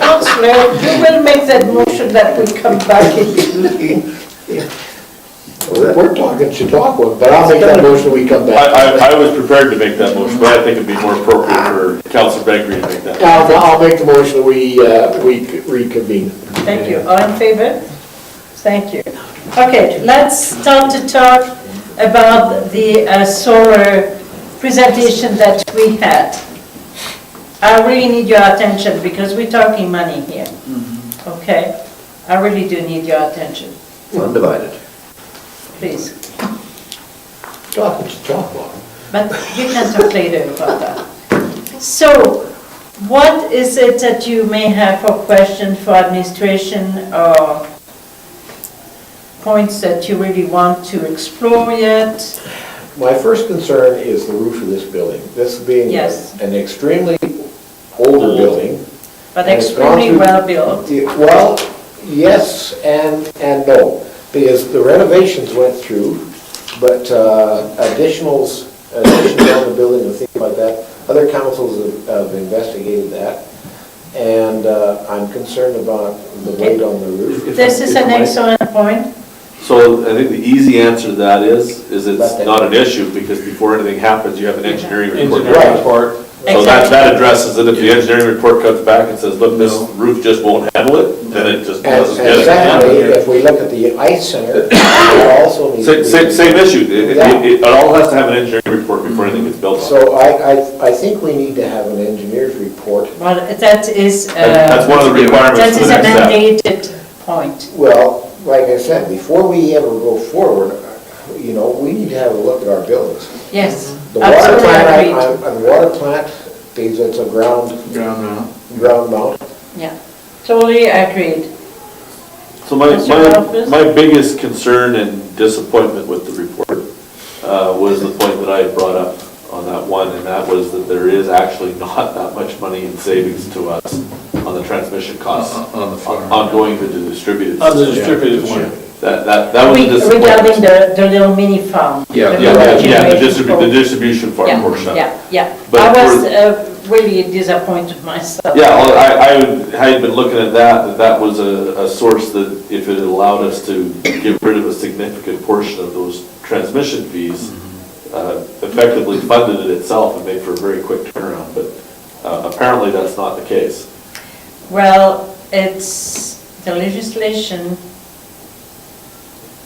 Councillor, you will make that motion that we come back into. We're talking Chautauqua, but I'll make that motion we come back. I was prepared to make that motion, but I think it'd be more appropriate for Councillor Bengry to make that. I'll make the motion we reconvene. Thank you. All in favor? Thank you. Okay, let's start to talk about the solar presentation that we had. I really need your attention because we're talking money here. Okay? I really do need your attention. Undivided. Please. Talking Chautauqua. But you can talk later about that. So, what is it that you may have for questions for administration or points that you really want to explore yet? My first concern is the roof of this building. This being Yes. an extremely older building. But And it's gone extremely through- well built. Well, yes and no, because the renovations went through, but additions on the building and things like that, other councils have investigated that, and I'm concerned about the weight on the roof. This is an excellent point. So I think the easy answer to that is it's That's not an issue, because before anything happens, you have an engineering report. Right. So that addresses it. If the engineering report comes back and says, look, this roof just won't handle it, then it just doesn't And get it. secondly, if we look at the ice center, it also needs to be... Same issue. It all has to have an engineering report before anything gets built on. So I think we need to have an engineer's report. Well, that is... That's one of the requirements That for is the a next step. mandated point. Well, like I said, before we ever go forward, we need to have a look at our buildings. Yes, The water absolutely plant, agreed. the water plant, because it's a ground mount. Yeah, totally agreed. So my Barfuss? biggest concern and disappointment with the report was the point that I brought up on that one, and that was that there is actually not that much money in savings to us on the transmission costs on going to the distributed system. On the distributed one. That was a disappointment. Regarding the little mini farm. Yeah, the yeah, little the generation distribution farm Yeah, portion of it. Yeah. But I for- was really disappointed myself. Yeah, well, I had been looking at that was a source that if it allowed us to get rid of a significant portion of those transmission fees, effectively funded it itself and made for a very quick turnaround, but apparently that's not the case. Well, the legislation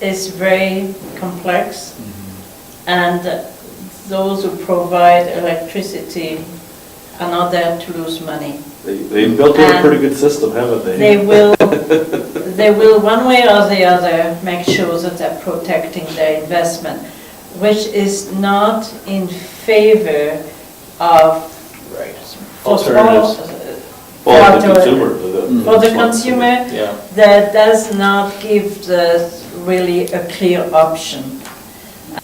is very complex, and those who provide electricity are not there to lose money. They built in a pretty good system, haven't they? They will one way or the other make sure that they're protecting their investment, which is not in favor of Alternatives. Well, the consumer. For the consumer, Yeah. that does not give really a clear option.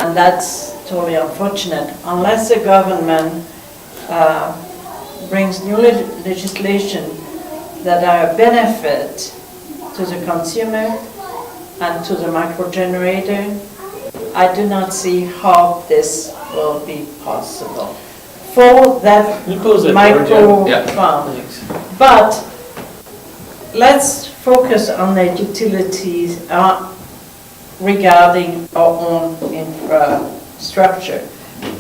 And that's totally unfortunate. Unless the government brings new legislation that are a benefit to the consumer and to the micro generator, I do not see how this will be possible for that micro farm. But let's focus on the utilities regarding our own infrastructure.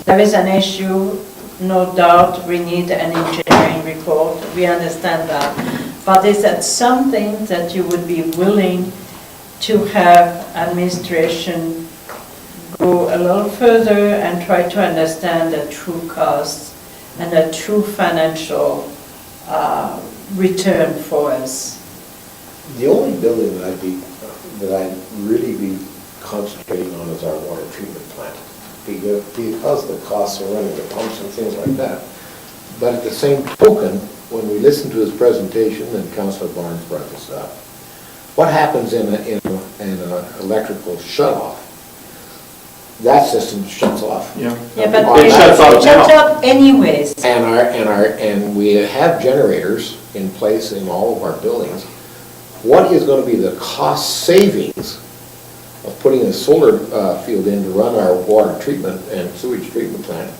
There is an issue, no doubt, we need an engineering report, we understand that. But is that something that you would be willing to have administration go a little further and try to understand the true costs and the true financial return for us? The only building that I'd really be concentrating on is our water treatment plant, because the costs are running the pumps and things like that. But at the same token, when we listened to his presentation, and Councillor Barnes brought this up, what happens in an electrical shutoff? That system shuts off. Yeah, but It shuts off shuts now. off anyways. And we have generators in place in all of our buildings. What is going to be the cost savings of putting a solar field in to run our water treatment and sewage treatment plant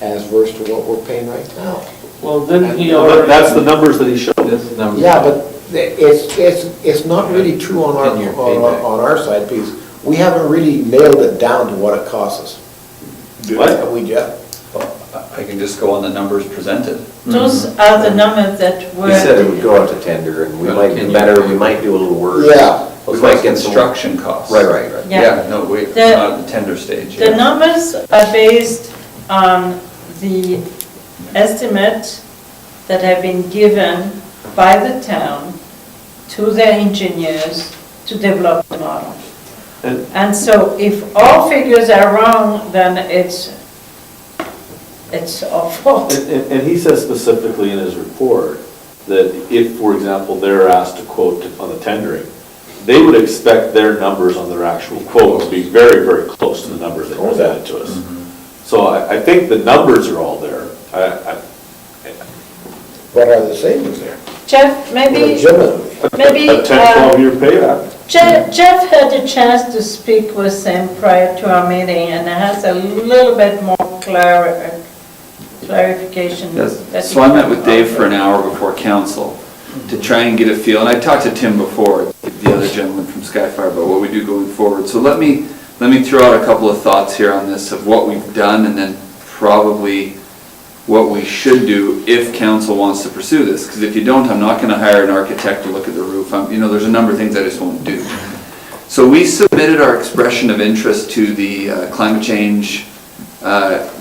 as versus to what we're paying right now? Well, didn't he No, already? that's the numbers that he showed. This is numbers. Yeah, but it's not really true on In your payback. our side, because we haven't really nailed it down to what it costs us. What? Have we, Jeff? I can just go on the numbers presented. Those are the numbers that were. He said it would go out to tender, and we Well, might can do you- better, we might do a little worse. Yeah. We It's might like get some. construction costs. Right. Yeah. Yeah, no, we're The- not at the tender stage. The yeah. numbers are based on the estimate that have been given by the town to their engineers to develop the model. And And so if all figures are wrong, then it's our fault. And he says specifically in his report that if, for example, they're asked to quote on the tendering, they would expect their numbers on their actual quote to be very, very close to the numbers they presented to us. So I think the numbers are all there. What are the savings there? Jeff, maybe, Legitimately. A 10, 12-year payback. Jeff had a chance to speak with him prior to our meeting and has a little bit more clarification. Yes. that So he I met can with Dave offer. for an hour before council to try and get a feel, and I talked to Tim before, the other gentleman from Skyfire, about what we do going forward. So let me throw out a couple of thoughts here on this of what we've done and then probably what we should do if council wants to pursue this. Because if you don't, I'm not going to hire an architect to look at the roof. There's a number of things I just won't do. So we submitted our expression of interest to the climate change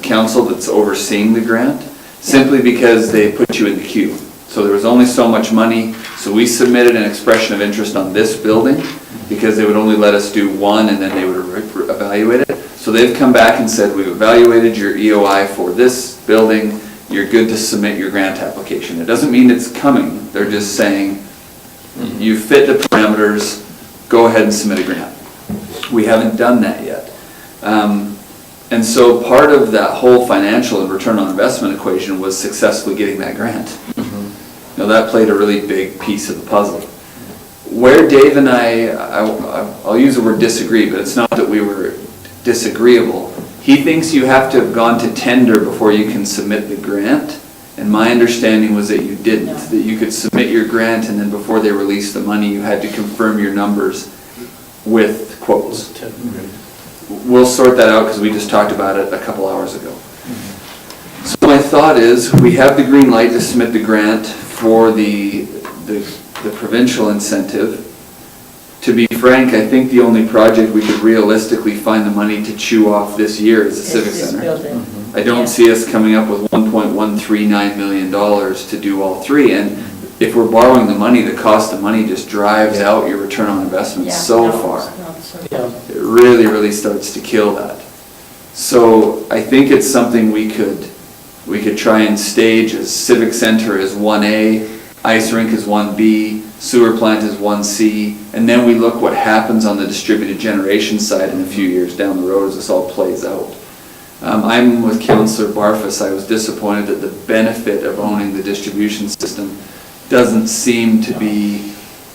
council that's overseeing the grant, simply because they put you in the queue. So there was only so much money, so we submitted an expression of interest on this building, because they would only let us do one and then they would evaluate it. So they've come back and said, we've evaluated your EOI for this building, you're good to submit your grant application. It doesn't mean it's coming, they're just saying, you fit the parameters, go ahead and submit a grant. We haven't done that yet. And so part of that whole financial and return on investment equation was successfully getting that grant. That played a really big piece of the puzzle. Where Dave and I'll use the word disagree, but it's not that we were disagreeable. He thinks you have to have gone to tender before you can submit the grant, and my understanding was that you didn't, No. that you could submit your grant and then before they released the money, you had to confirm your numbers with quotes. We'll sort that out because we just talked about it a couple hours ago. So my thought is, we have the green light to submit the grant for the provincial incentive. To be frank, I think the only project we could realistically find the money to chew off this year is the Civic It's this Center. building. I don't see us coming up with $1.139 million to do all three, and if we're borrowing the money, the cost of money just drives out your return on investment Yeah, so no, far. it's not so Yeah. It really, really starts to kill that. So I think it's something we could try and stage as Civic Center as 1A, ice rink is 1B, sewer plant is 1C, and then we look what happens on the distributed generation side in a few years down the road as this all plays out. I'm with Councillor Barfuss. I was disappointed that the benefit of owning the distribution system doesn't seem to be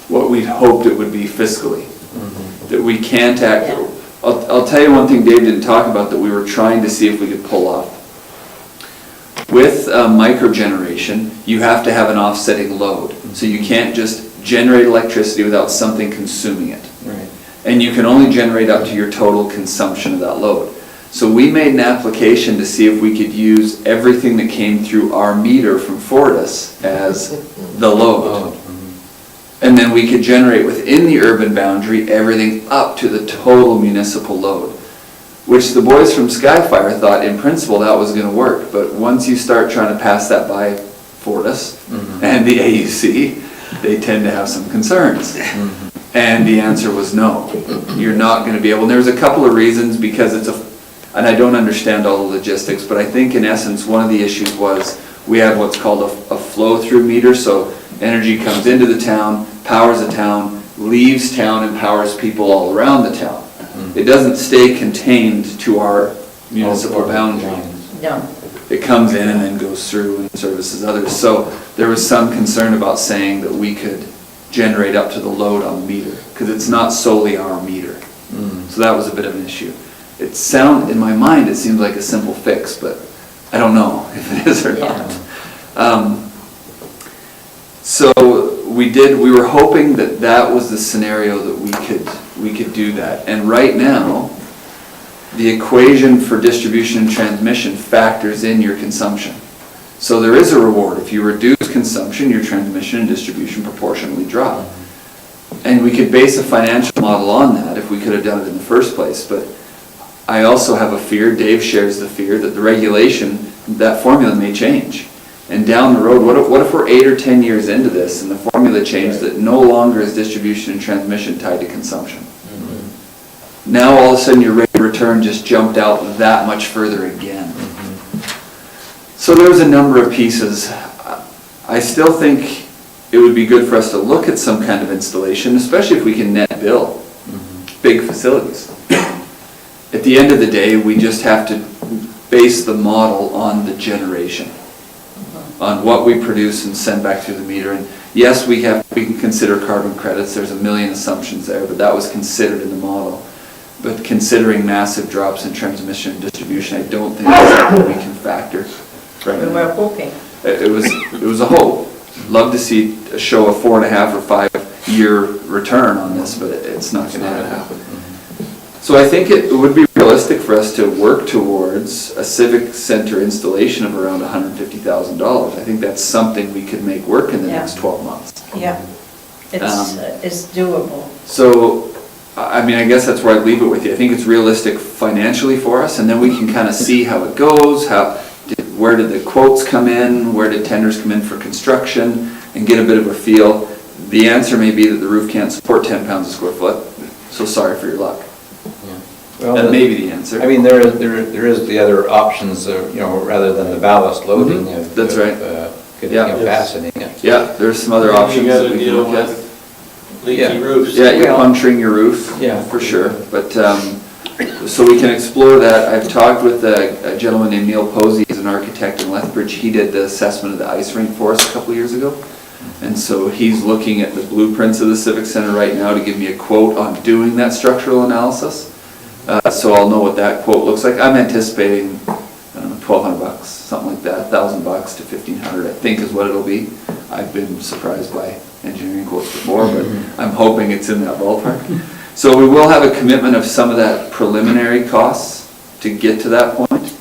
what we'd hoped it would be fiscally. That we can't act. Yeah. I'll tell you one thing Dave didn't talk about that we were trying to see if we could pull off. With microgeneration, you have to have an offsetting load. So you can't just generate electricity without something consuming it. Right. And you can only generate up to your total consumption of that load. So we made an application to see if we could use everything that came through our meter from Fortis as the load. And then we could generate within the urban boundary everything up to the total municipal load, which the boys from Skyfire thought in principle that was going to work. But once you start trying to pass that by Fortis and the AUC, they tend to have some concerns. And the answer was no, you're not going to be able. And there's a couple of reasons, because and I don't understand all the logistics, but I think in essence one of the issues was we have what's called a flow-through meter. So energy comes into the town, powers the town, leaves town, and powers people all around the town. It doesn't stay contained to our municipal boundary. No. It comes in and then goes through and services others. So there was some concern about saying that we could generate up to the load on the meter, because it's not solely our meter. So that was a bit of an issue. In my mind, it seems like a simple fix, but I don't know if it is or not. So we were hoping that that was the scenario that we could do that. And right now, the equation for distribution and transmission factors in your consumption. So there is a reward. If you reduce consumption, your transmission and distribution proportionally drop. And we could base a financial model on that if we could have done it in the first place. But I also have a fear, Dave shares the fear, that the regulation, that formula may change. And down the road, what if we're 8 or 10 years into this and the formula changed that no longer is distribution and transmission tied to consumption? Now all of a sudden your rate of return just jumped out that much further again. So there's a number of pieces. I still think it would be good for us to look at some kind of installation, especially if we can net bill big facilities. At the end of the day, we just have to base the model on the generation, on what we produce and send back through the meter. And yes, we can consider carbon credits. There's a million assumptions there, but that was considered in the model. But considering massive drops in transmission and distribution, I don't think that's something we can factor right We now. were hoping. It was a hope. Love to see a show a 4.5 or 5 year return on this, but it's not going to happen. So I think it would be realistic for us to work towards a civic center installation of around $150,000. I think that's something we could make work in the Yeah. next 12 months. Yeah, it's doable. So, I mean, I guess that's where I'd leave it with you. I think it's realistic financially for us, and then we can kind of see how it goes, where did the quotes come in, where did tenders come in for construction, and get a bit of a feel. The answer may be that the roof can't support 10 pounds a square foot, so sorry for your luck. Well, That may be the answer. I mean, there is the other options, rather than the ballast loading of. That's right. Getting Yeah. capacity. Yeah, there's some other options that we can look at. Leaky roofs. Yeah, you're Well, puncturing your roof, Yeah. for sure. But, so we can explore that. I've talked with a gentleman named Neil Posey, he's an architect in Lethbridge. He did the assessment of the ice rink for us a couple of years ago. And so he's looking at the blueprints of the Civic Center right now to give me a quote on doing that structural analysis. So I'll know what that quote looks like. I'm anticipating, I don't know, $1,200, something like that, $1,000 to $1,500, I think is what it'll be. I've been surprised by engineering quotes before, but I'm hoping it's in that ballpark. So we will have a commitment of some of that preliminary costs to get to that point.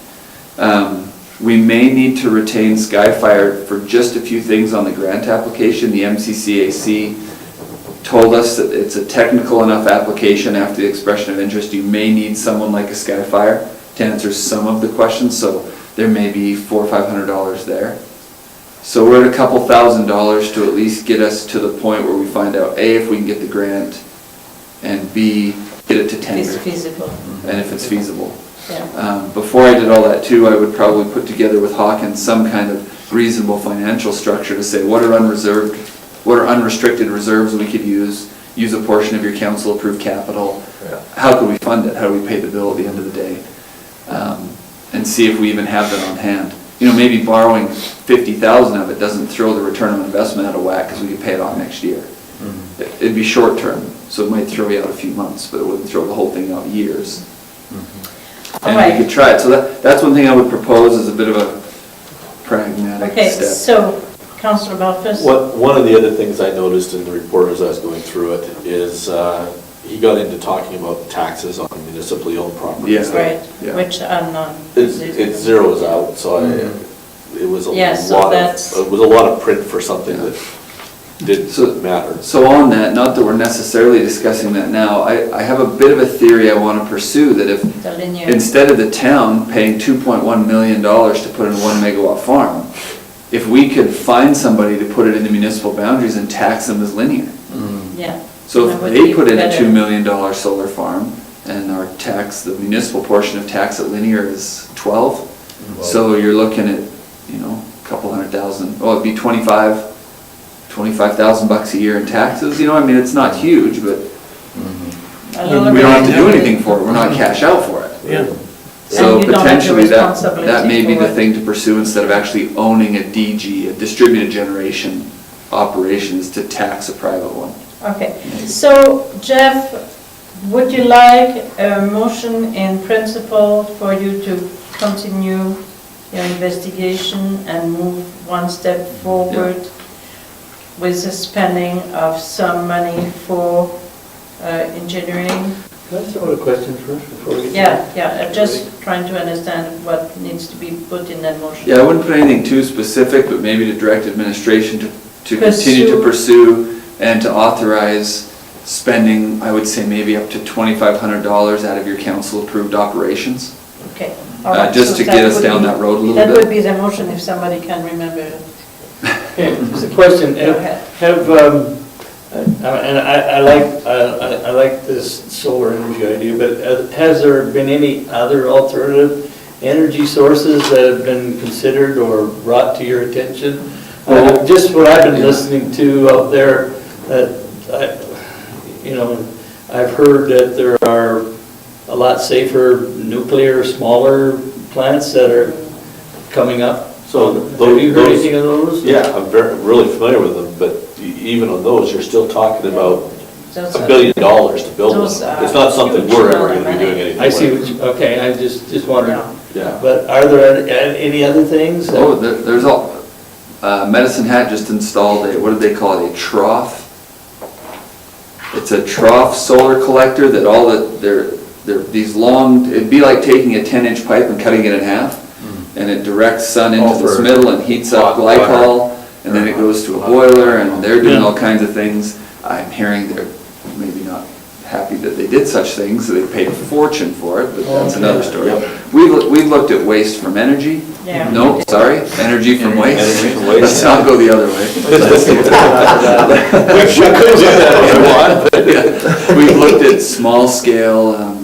We may need to retain Skyfire for just a few things on the grant application. The MCCAC told us that it's a technical enough application after the expression of interest. You may need someone like a Skyfire to answer some of the questions, so there may be $400 or $500 there. So we're at a couple $1,000s to at least get us to the point where we find out A, if we can get the grant, and B, get it to tender. It's feasible. And if it's feasible. Yeah. Before I did all that too, I would probably put together with Hawkins some kind of reasonable financial structure to say what are unrestricted reserves we could use a portion of your council approved capital. How could we fund it? How do we pay the bill at the end of the day? And see if we even have that on hand. Maybe borrowing $50,000 of it doesn't throw the return on investment out of whack because we could pay it off next year. It'd be short term, so it might throw you out a few months, but it wouldn't throw the whole thing out years. And we could try it. So that's one thing I would propose as a bit of a pragmatic Okay, step. so Councillor Barfuss? One of the other things I noticed in the report as I was going through it is he got into talking about taxes on municipally owned properties. Yeah. Right, Yeah. which are not. It zeroes out, so it was a lot of print for something that didn't matter. So on that, not that we're necessarily discussing that now, I have a bit of a theory I want to pursue, that if The linear. instead of the town paying $2.1 million to put in a 1 megawatt farm, if we could find somebody to put it in the municipal boundaries and tax them as linear. Yeah. So That if would they be put in a better. $2 million solar farm, and our tax, the municipal portion of tax at linear is 12, so you're looking at, a couple $100,000, it'd be $25,000 a year in taxes, it's not huge, but we don't have to do anything for it, we're not cash out for it. Yeah. So And you don't have the potentially that responsibility may be for the it. thing to pursue instead of actually owning a DG, a distributed generation operation, is to tax a private one. Okay, so Jeff, would you like a motion in principle for you to continue your investigation and move one step forward with the spending of some money for engineering. Can I throw out a question first before we? I'm just trying to understand what needs to be put in that motion. Yeah, I wouldn't put anything too specific, but maybe to direct administration to continue to pursue and to authorize spending, I would say maybe up to $2,500 out of your council-approved operations. Okay. All right, Just so to that get us would down be- that road a little That bit. would be the motion if somebody can remember it. Okay, just a question. Go ahead. And I like this solar energy idea, but has there been any other alternative energy sources that have been considered or brought to your attention? Just what I've been listening to out there, I've heard that there are a lot safer nuclear, smaller plants that are coming up. So Have you heard anything of those? Yeah, I'm really familiar with them, but even on those, you're still talking about Those $1 are- billion to build Those them. are It's not something huge we're amount ever of gonna be doing money. anything I see with. okay, I just wondered. Yeah. Yeah. But are there any other things? that- Oh, there's all, Medicine Hat just installed what do they call it, a trough? It's a trough solar collector that they're these long, it'd be like taking a 10-inch pipe and cutting it in half, and it directs sun into this middle and heats up hot glycol, and then it goes to a boiler, and they're doing Yeah. all kinds of things. I'm hearing they're maybe not happy that they did such things, so they paid a fortune for it, but that's another story. Yep. We've looked at waste from energy. Yeah. No, sorry, energy from waste. Energy from waste. Let's not go the other way. We could do that if you want, but Yeah. We've looked at small scale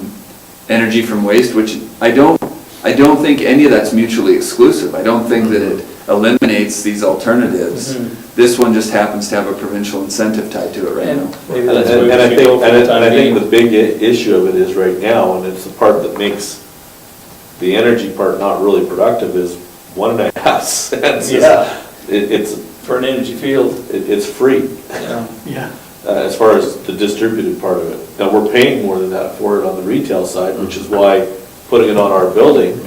energy from waste, which I don't think any of that's mutually exclusive. I don't think that it eliminates these alternatives. This one just happens to have a provincial incentive tied to it right now. Maybe And that's where we I should think, go for the time I think being. the big issue of it is right now, and it's the part that makes the energy part not really productive, is 1.5 cents. Yeah. It's For an energy field. it's free, Yeah. as far as the distributed part of it. Now, we're paying more than that for it on the retail side, which is why putting it on our building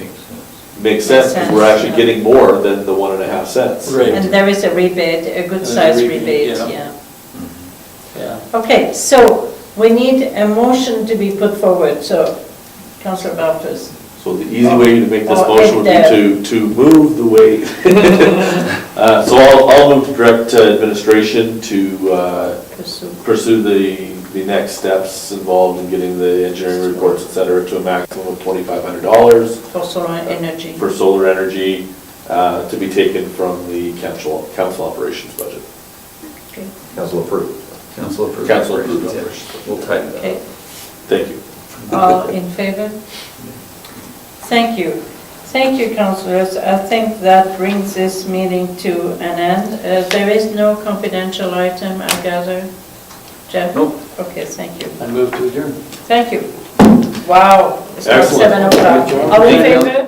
makes sense, because we're actually yeah. getting more than the 1.5 cents. Right. And there is a rebate, a good size rebate, yeah. yeah. Yeah. Okay, so we need a motion to be put forward, so Councillor Barfuss. So the easy way to make this Or motion would be to move the way. So I'll move to direct administration to pursue the next steps involved in getting the engineering reports, et cetera, to a maximum of $2,500 For solar energy. for solar energy to be taken from the council operations budget. Okay. Council approved. Council approved. Council approved Yeah. operations. We'll tighten that Okay, up. Thank you. all in favor? Thank you. Thank you, councillors. I think that brings this meeting to an end. There is no confidential item, I gather. Jeff? Nope. Okay, thank you. I move to adjourn. Thank you. Wow, it's now Excellent. 7 o'clock. All in Thank you. favor?